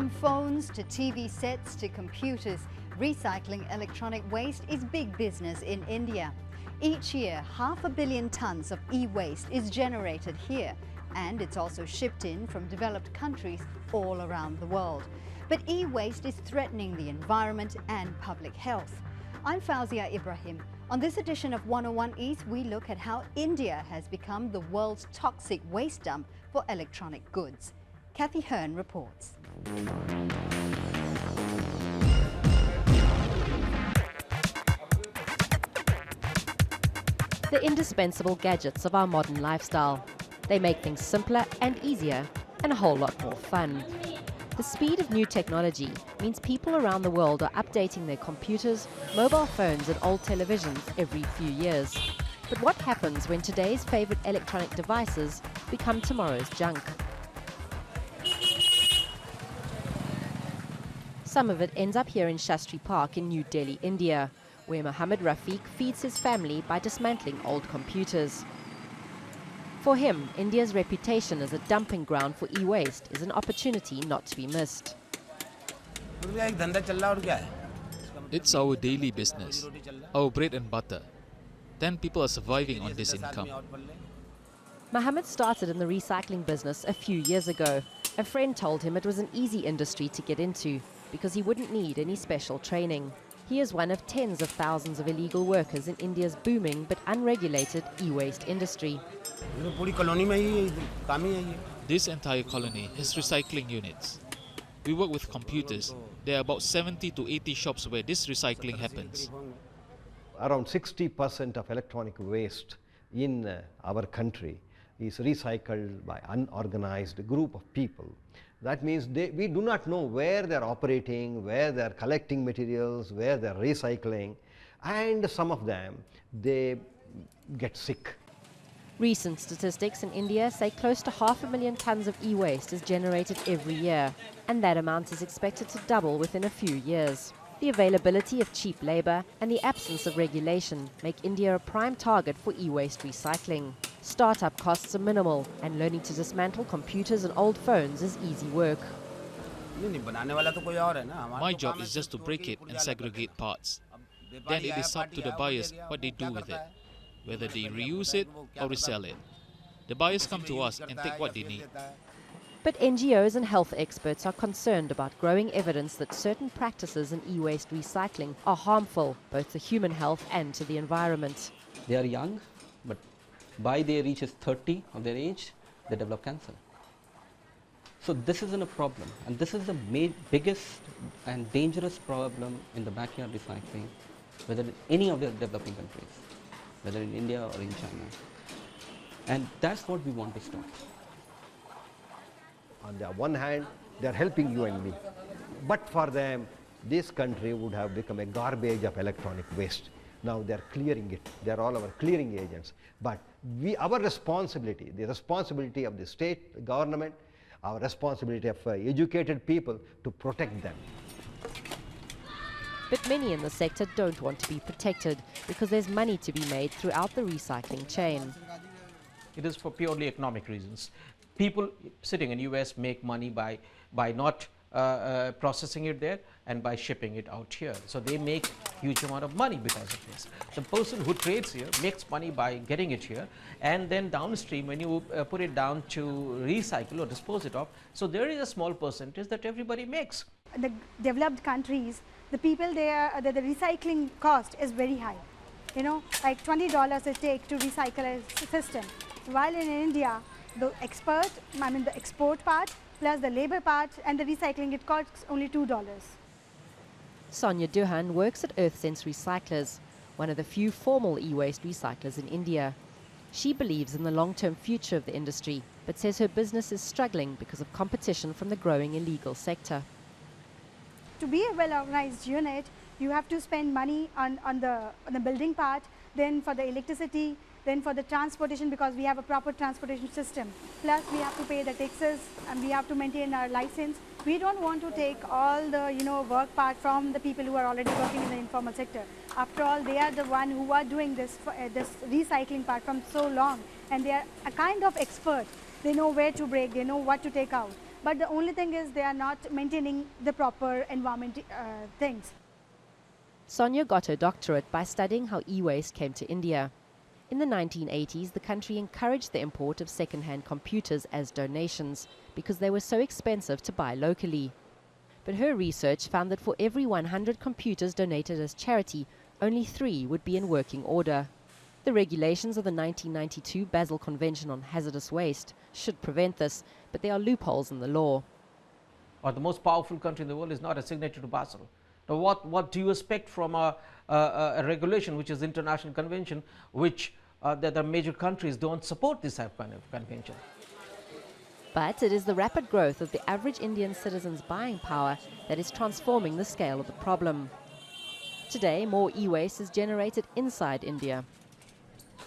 From phones to TV sets to computers, recycling electronic waste is big business in India. Each year, 500 million tons of e-waste is generated here, and it's also shipped in from developed countries all around the world. But e-waste is threatening the environment and public health. I'm Fauzia Ibrahim. On this edition of 101 East, we look at how India has become the world's toxic waste dump for electronic goods. Kathy Hearn reports. The indispensable gadgets of our modern lifestyle. They make things simpler and easier and a whole lot more fun. The speed of new technology means people around the world are updating their computers, mobile phones and old televisions every few years. But what happens when today's favorite electronic devices become tomorrow's junk? Some of it ends up here in Shastri Park in New Delhi, India, where Mohammed Rafiq feeds his family by dismantling old computers. For him, India's reputation as a dumping ground for e-waste is an opportunity not to be missed. It's our daily business, our bread and butter. 10 people are surviving on this income. Mohammed started in the recycling business a few years ago. A friend told him it was an easy industry to get into because he wouldn't need any special training. He is one of tens of thousands of illegal workers in India's booming but unregulated e-waste industry. This entire colony has recycling units. We work with computers. There are about 70 to 80 shops where this recycling happens. Around 60% of electronic waste in our country is recycled by unorganized group of people. That means we do not know where they are operating, where they are collecting materials, where they are recycling, and some of them, they get sick. Recent statistics in India say close to 500,000 tons of e-waste is generated every year, and that amount is expected to double within a few years. The availability of cheap labor and the absence of regulation make India a prime target for e-waste recycling. Startup costs are minimal, and learning to dismantle computers and old phones is easy work. My job is just to break it and segregate parts. Then it is up to the buyers what they do with it, whether they reuse it or resell it. The buyers come to us and take what they need. But NGOs and health experts are concerned about growing evidence that certain practices in e-waste recycling are harmful, both to human health and to the environment. They are young, but by they reach 30 of their age, they develop cancer. So this isn't a problem, and this is the biggest and dangerous problem in the backyard recycling, whether in any of the developing countries, whether in India or in China. And that's what we want to stop. On the one hand, they are helping you and me. But for them, this country would have become a garbage of electronic waste. Now they are clearing it. They are all our clearing agents. But our responsibility, the responsibility of the state, the government, our responsibility of educated people to protect them. But many in the sector don't want to be protected because there's money to be made throughout the recycling chain. It is for purely economic reasons. People sitting in US make money by not processing it there and by shipping it out here. So they make huge amount of money because of this. The person who trades here makes money by getting it here, and then downstream when you put it down to recycle or dispose it off, so there is a small percentage that everybody makes. The developed countries, the people there, the recycling cost is very high. You know, like $20 it takes to recycle a system. While in India, the export part plus the labor part and the recycling, it costs only $2. Sonia Duhan works at EarthSense Recyclers, one of the few formal e-waste recyclers in India. She believes in the long-term future of the industry, but says her business is struggling because of competition from the growing illegal sector. To be a well-organized unit, you have to spend money on the building part, then for the electricity, then for the transportation, because we have a proper transportation system. Plus we have to pay the taxes and we have to maintain our license. We don't want to take all the work part from the people who are already working in the informal sector. After all, they are the one who are doing this recycling part from so long, and they are a kind of expert. They know where to break, they know what to take out. but the only thing is they are not maintaining the proper environment things. Sonia got her doctorate by studying how e-waste came to India. In the 1980s, the country encouraged the import of second-hand computers as donations because they were so expensive to buy locally. But her research found that for every 100 computers donated as charity, only 3 would be in working order. The regulations of the 1992 Basel Convention on Hazardous Waste should prevent this, but there are loopholes in the law. Or the most powerful country in the world is not a signatory to Basel. Now, what do you expect from a regulation which is international convention, which the major countries don't support this type of convention? But it is the rapid growth of the average Indian citizen's buying power that is transforming the scale of the problem. Today, more e-waste is generated inside India.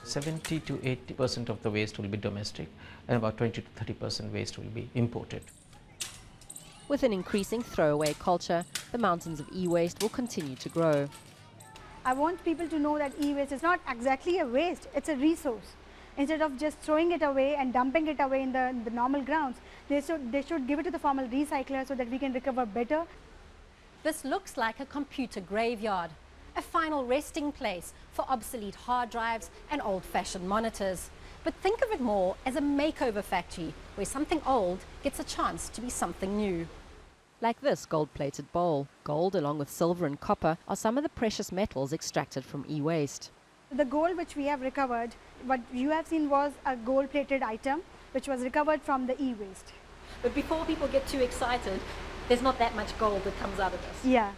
70 to 80% of the waste will be domestic, and about 20 to 30% waste will be imported. With an increasing throwaway culture, the mountains of e-waste will continue to grow. I want people to know that e-waste is not exactly a waste, it's a resource. Instead of just throwing it away and dumping it away in the normal grounds, they should give it to the formal recycler so that we can recover better. This looks like a computer graveyard, a final resting place for obsolete hard drives and old-fashioned monitors. But think of it more as a makeover factory where something old gets a chance to be something new. Like this gold-plated bowl. Gold, along with silver and copper, are some of the precious metals extracted from e-waste. The gold which we have recovered, what you have seen was a gold-plated item which was recovered from the e-waste. But before people get too excited, there's not that much gold that comes out of this. Yeah,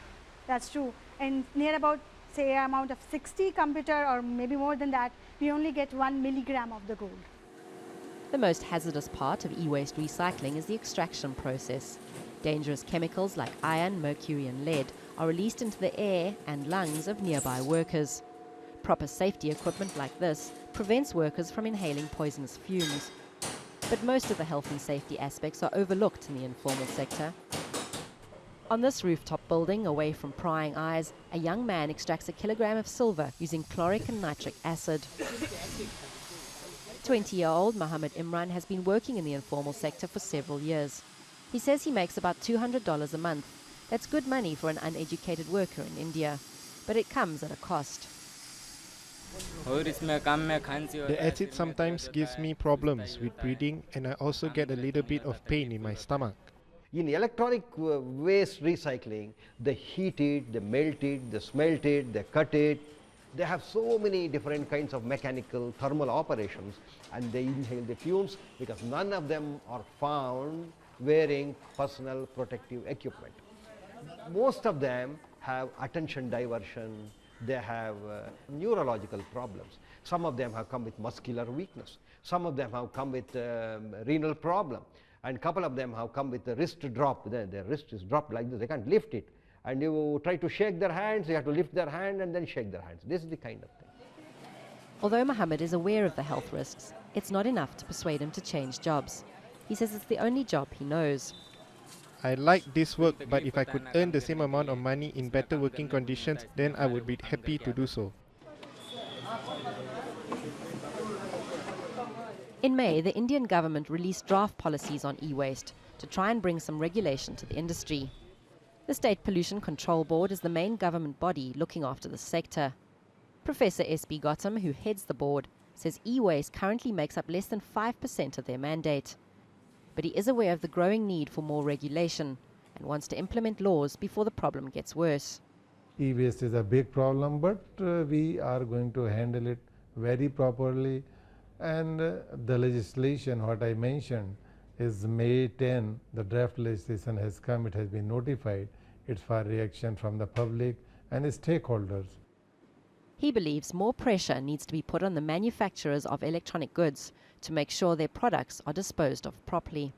that's true. And near about, say, an amount of 60 computer or maybe more than that, we only get 1 milligram of the gold. The most hazardous part of e-waste recycling is the extraction process. Dangerous chemicals like iron, mercury and lead are released into the air and lungs of nearby workers. Proper safety equipment like this prevents workers from inhaling poisonous fumes. But most of the health and safety aspects are overlooked in the informal sector. On this rooftop building, away from prying eyes, a young man extracts a kilogram of silver using chloric and nitric acid. 20-year-old Mohammed Imran has been working in the informal sector for several years. He says he makes about $200 a month. That's good money for an uneducated worker in India, but it comes at a cost. The acid sometimes gives me problems with breathing, and I also get a little bit of pain in my stomach. In electronic waste recycling, they heat it, they melt it, they smelt it, they cut it. They have so many different kinds of mechanical thermal operations, and they inhale the fumes because none of them are found wearing personal protective equipment. Most of them have attention diversion, they have neurological problems. Some of them have come with muscular weakness. Some of them have come with renal problem. And a couple of them have come with the wrist drop. Their wrist is dropped like this, they can't lift it. And you try to shake their hands, you have to lift their hand and then shake their hands. This is the kind of thing. Although Mohammed is aware of the health risks, it's not enough to persuade him to change jobs. He says it's the only job he knows. I like this work, but if I could earn the same amount of money in better working conditions, then I would be happy to do so. In May, the Indian government released draft policies on e-waste to try and bring some regulation to the industry. The State Pollution Control Board is the main government body looking after the sector. Professor S.B. Gautam, who heads the board, says e-waste currently makes up less than 5% of their mandate. But he is aware of the growing need for more regulation and wants to implement laws before the problem gets worse. E-waste is a big problem, but we are going to handle it very properly. And the legislation, what I mentioned, is May 10, the draft legislation has come, it has been notified. It's for reaction from the public and stakeholders. He believes more pressure needs to be put on the manufacturers of electronic goods to make sure their products are disposed of properly.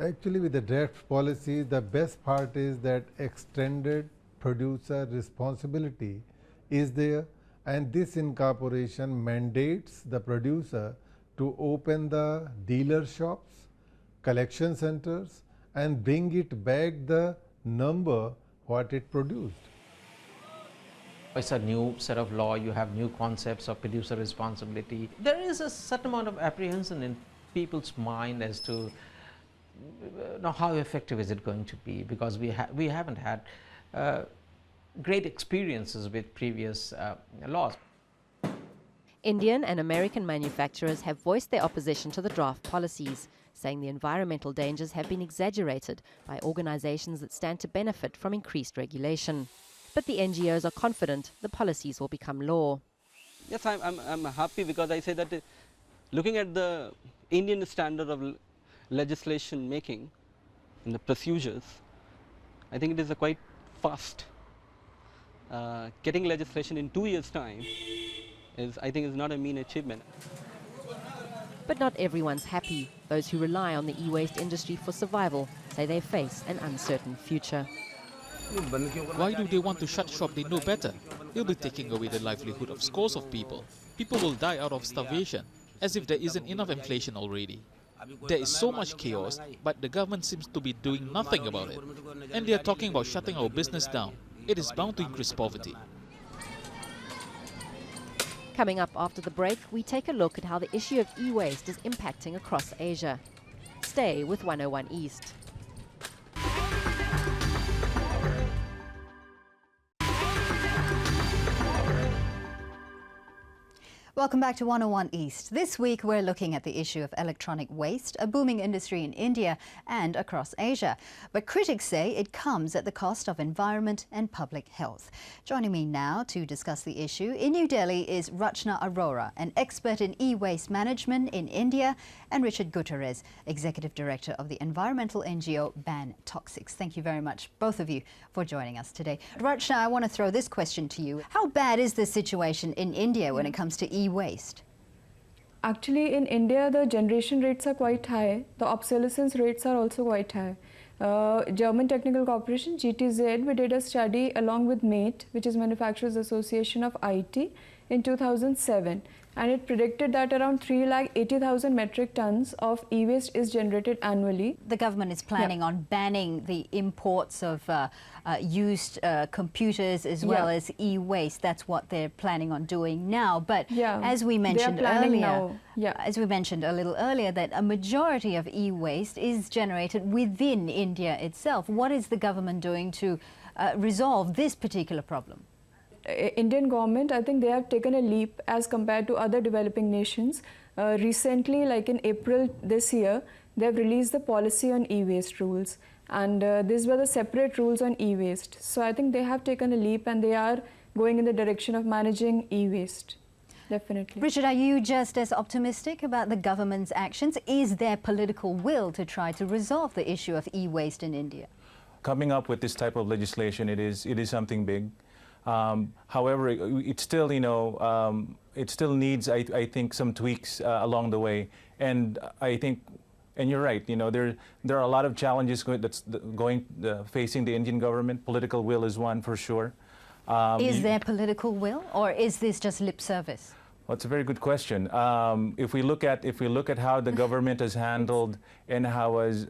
Actually, with the draft policy, the best part is that extended producer responsibility is there, and this incorporation mandates the producer to open the dealer shops, collection centers, and bring it back the number what it produced. It's a new set of law, you have new concepts of producer responsibility. There is a certain amount of apprehension in people's mind as to now how effective is it going to be, because we haven't had great experiences with previous laws. Indian and American manufacturers have voiced their opposition to the draft policies, saying the environmental dangers have been exaggerated by organizations that stand to benefit from increased regulation. But the NGOs are confident the policies will become law. Yes, I'm happy, because I say that looking at the Indian standard of legislation making and the procedures, I think it is a quite fast. Getting legislation in 2 years' time I think is not a mean achievement. But not everyone's happy. Those who rely on the e-waste industry for survival say they face an uncertain future. Why do they want to shut shop? They know better. They'll be taking away the livelihood of scores of people. People will die out of starvation, as if there isn't enough inflation already. There is so much chaos, but the government seems to be doing nothing about it. And they are talking about shutting our business down. It is bound to increase poverty. Coming up after the break, we take a look at how the issue of e-waste is impacting across Asia. Stay with 101 East. Welcome back to 101 East. This week we're looking at the issue of electronic waste, a booming industry in India and across Asia. But critics say it comes at the cost of environment and public health. Joining me now to discuss the issue in New Delhi is Rachna Arora, an expert in e-waste management in India, and Richard Gutierrez, Executive Director of the environmental NGO Ban Toxics. Thank you very much, both of you, for joining us today. Rachna, I want to throw this question to you. How bad is the situation in India when it comes to e-waste? Actually, in India, the generation rates are quite high. The obsolescence rates are also quite high. German Technical Corporation, GTZ, we did a study along with MATE, which is Manufacturers Association of IT, in 2007. And it predicted that around 380,000 metric tons of e-waste is generated annually. The government is planning on banning the imports of used computers as well as e-waste. That's what they're planning on doing now. But as we mentioned earlier, as we mentioned a little earlier, that a majority of e-waste is generated within India itself. What is the government doing to resolve this particular problem? Indian government, I think they have taken a leap as compared to other developing nations. Recently, like in April this year, they have released the policy on e-waste rules. And these were the separate rules on e-waste. So I think they have taken a leap and they are going in the direction of managing e-waste. Definitely. Richard, are you just as optimistic about the government's actions? Is there political will to try to resolve the issue of e-waste in India? Coming up with this type of legislation, it is something big. However, it still, it still needs, I think, some tweaks along the way. And I think, and you're right, there are a lot of challenges facing the Indian government. Political will is one for sure. Is there political will, or is this just lip service? Well, it's a very good question. If we look at how the government has handled, and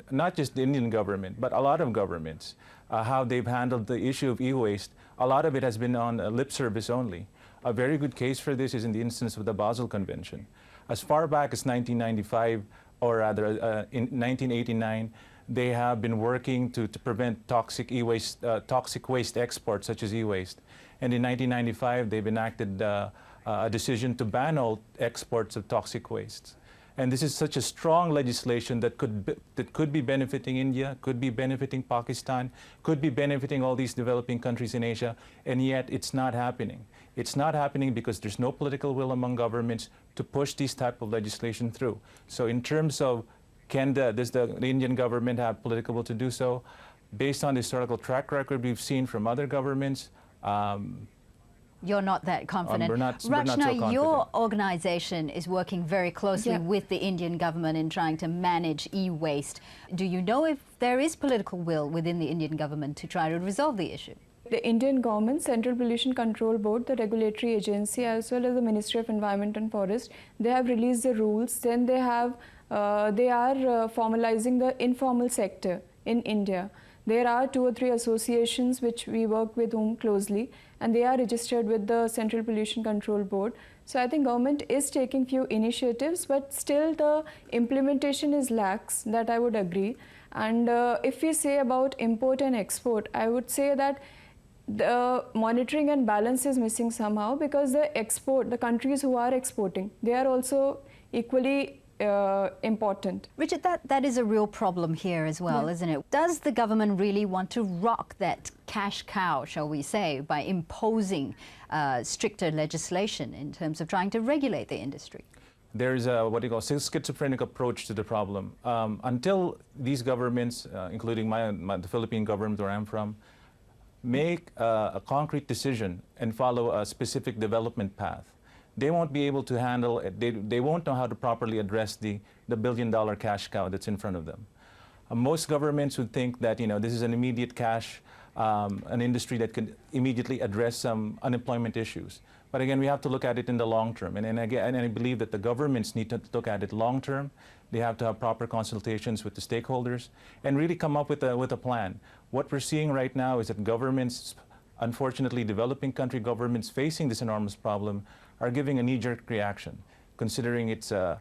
not just the Indian government, but a lot of governments, how they've handled the issue of e-waste, a lot of it has been on lip service only. A very good case for this is in the instance of the Basel Convention. As far back as 1995, or rather in 1989, they have been working to prevent toxic waste exports such as e-waste. And in 1995, they've enacted a decision to ban all exports of toxic wastes. And this is such a strong legislation that could be benefiting India, could be benefiting Pakistan, could be benefiting all these developing countries in Asia, and yet it's not happening. It's not happening because there's no political will among governments to push this type of legislation through. So in terms of does the Indian government have political will to do so? Based on the historical track record we've seen from other governments, you're not that confident. We're not so Rachna, confident. your organization is working very closely with the Indian government in trying to manage e-waste. Do you know if there is political will within the Indian government to try to resolve the issue? The Indian government, Central Pollution Control Board, the regulatory agency, as well as the Ministry of Environment and Forest, they have released the rules. Then they are formalizing the informal sector in India. There are 2 or 3 associations which we work with whom closely, and they are registered with the Central Pollution Control Board. So I think government is taking few initiatives, but still the implementation is lax, that I would agree. And if we say about import and export, I would say that the monitoring and balance is missing somehow, because the countries who are exporting, they are also equally important. Richard, that is a real problem here as well, isn't it? Does the government really want to rock that cash cow, shall we say, by imposing stricter legislation in terms of trying to regulate the industry? There's a what you call schizophrenic approach to the problem. Until these governments, including the Philippine government where I'm from, make a concrete decision and follow a specific development path, they won't be able to handle it. They won't know how to properly address the billion-dollar cash cow that's in front of them. Most governments would think that this is an immediate cash, an industry that could immediately address some unemployment issues. But again, we have to look at it in the long term. And I believe that the governments need to look at it long term. They have to have proper consultations with the stakeholders and really come up with a plan. What we're seeing right now is that governments, unfortunately developing country governments facing this enormous problem, are giving a knee-jerk reaction, considering it's a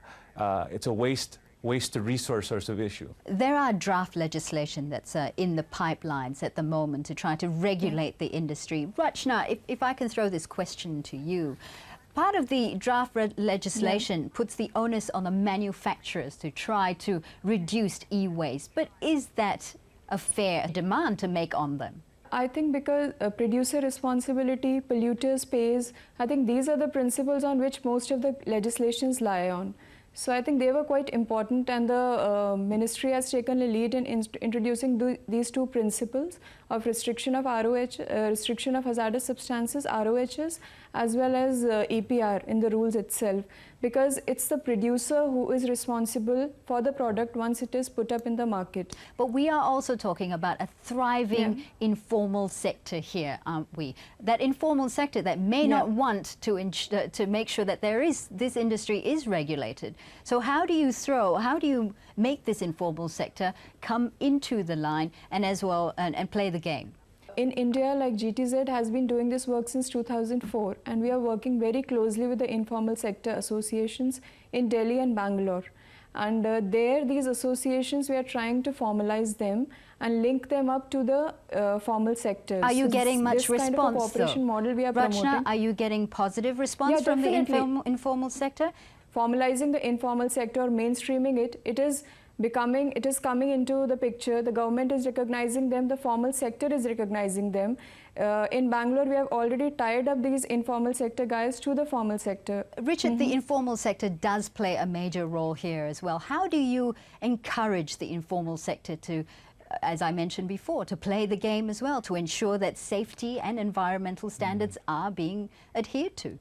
waste to resource source of issue. There are draft legislation that's in the pipelines at the moment to try to regulate the industry. Rachna, if I can throw this question to you. Part of the draft legislation puts the onus on the manufacturers to try to reduce e-waste, but is that a fair demand to make on them? I think because producer responsibility, polluters pays, I think these are the principles on which most of the legislations lie on. So I think they were quite important, and the ministry has taken a lead in introducing these two principles of restriction of restriction of hazardous substances, ROHs, as well as EPR in the rules itself, because it's the producer who is responsible for the product once it is put up in the market. But we are also talking about a thriving informal sector here, aren't we? That informal sector that may not want to make sure that this industry is regulated. So how do you make this informal sector come into the line and as well and play the game? In India, like GTZ has been doing this work since 2004, and we are working very closely with the informal sector associations in Delhi and Bangalore. And these associations, we are trying to formalize them and link them up to the formal sectors. Are you getting much response, kind of a cooperation model we are Rachna, promoting. are you getting positive response from the informal sector? Formalizing the informal sector, mainstreaming it, it is coming into the picture. The government is recognizing them, the formal sector is recognizing them. In Bangalore, we have already tied up these informal sector guys to the formal sector. Richard, the informal sector does play a major role here as well. How do you encourage the informal sector to, as I mentioned before, to play the game as well, to ensure that safety and environmental standards are being adhered to?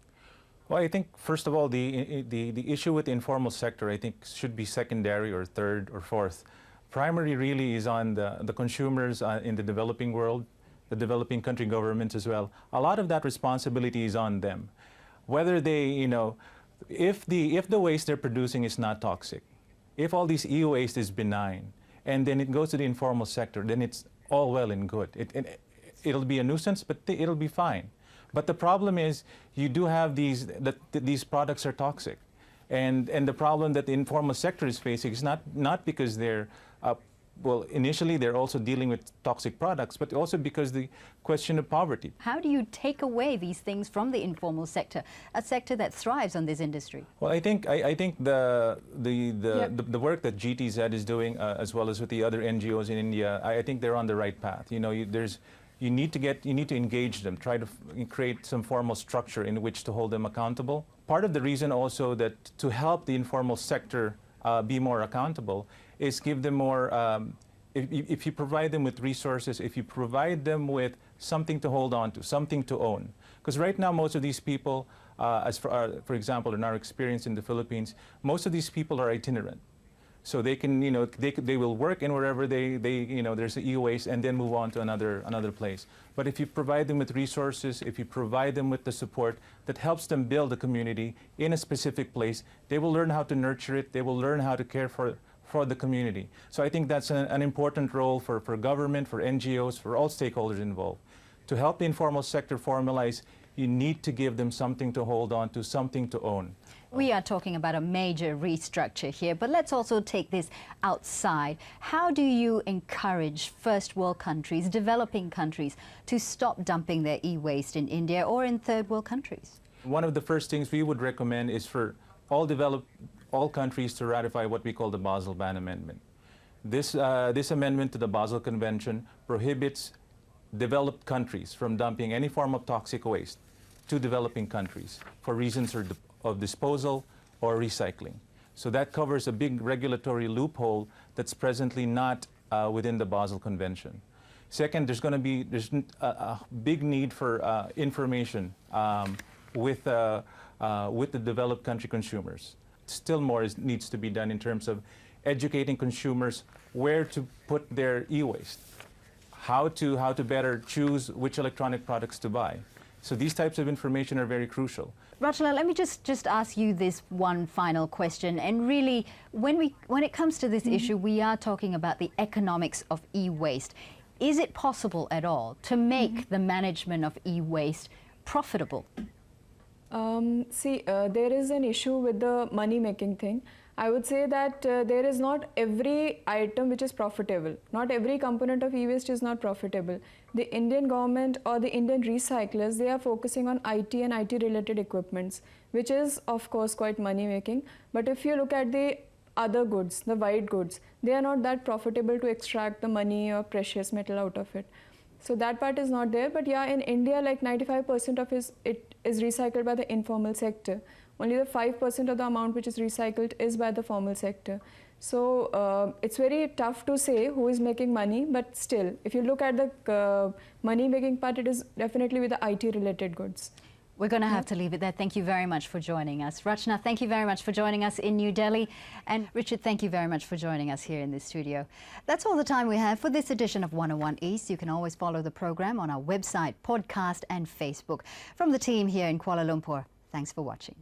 Well, I think, first of all, the issue with the informal sector, I think, should be secondary or third or fourth. Primary really is on the consumers in the developing world, the developing country governments as well. A lot of that responsibility is on them. Whether they, if the waste they're producing is not toxic, if all these e-waste is benign, and then it goes to the informal sector, then it's all well and good. It'll be a nuisance, but it'll be fine. But the problem is, you do have these products are toxic, and the problem that the informal sector is facing is not because they're well, initially they're also dealing with toxic products, but also because the question of poverty. How do you take away these things from the informal sector, a sector that thrives on this industry? Well, I think the work that GTZ is doing, as well as with the other NGOs in India, I think they're on the right path. You need to engage them, try to create some formal structure in which to hold them accountable. Part of the reason also that to help the informal sector be more accountable is give them more, if you provide them with resources, if you provide them with something to hold on to, something to own. Because right now most of these people, for example, in our experience in the Philippines, most of these people are itinerant. So they can, they will work in wherever there's the e-waste and then move on to another place. But if you provide them with resources, if you provide them with the support that helps them build a community in a specific place, they will learn how to nurture it. They will learn how to care for the community. So I think that's an important role for government, for NGOs, for all stakeholders involved, to help the informal sector formalize You need to give them something to hold on to, something to own. We are talking about a major restructure here, but let's also take this outside. How do you encourage first world countries, developing countries, to stop dumping their e-waste in India or in third world countries? One of the first things we would recommend is for all countries to ratify what we call the Basel Ban Amendment. This amendment to the Basel Convention prohibits developed countries from dumping any form of toxic waste to developing countries for reasons of disposal or recycling. So that covers a big regulatory loophole that's presently not within the Basel Convention. Second, there's a big need for information with the developed country consumers. Still more needs to be done in terms of educating consumers where to put their e-waste, how to better choose which electronic products to buy. So these types of information are very crucial. Rachana, let me just ask you this one final question. And really, when it comes to this issue, we are talking about the economics of e-waste. Is it possible at all to make the management of e-waste profitable? There is an issue with the money-making thing. I would say that there is not every item which is profitable. Not every component of e-waste is not profitable. The Indian government or the Indian recyclers, they are focusing on IT and IT-related equipments, which is, of course, quite money-making. But if you look at the other goods, the white goods, they are not that profitable to extract the money or precious metal out of it. So that part is not there. But yeah, in India, like 95% of it is recycled by the informal sector. Only the 5% of the amount which is recycled is by the formal sector. So it's very tough to say who is making money, but still, if you look at the money-making part, it is definitely with the IT-related goods. We're going to have to leave it there. Thank you very much for joining us. Rachana, thank you very much for joining us in New Delhi. And Richard, thank you very much for joining us here in the studio. That's all the time we have for this edition of 101 East. You can always follow the program on our website, podcast and Facebook. From the team here in Kuala Lumpur, thanks for watching.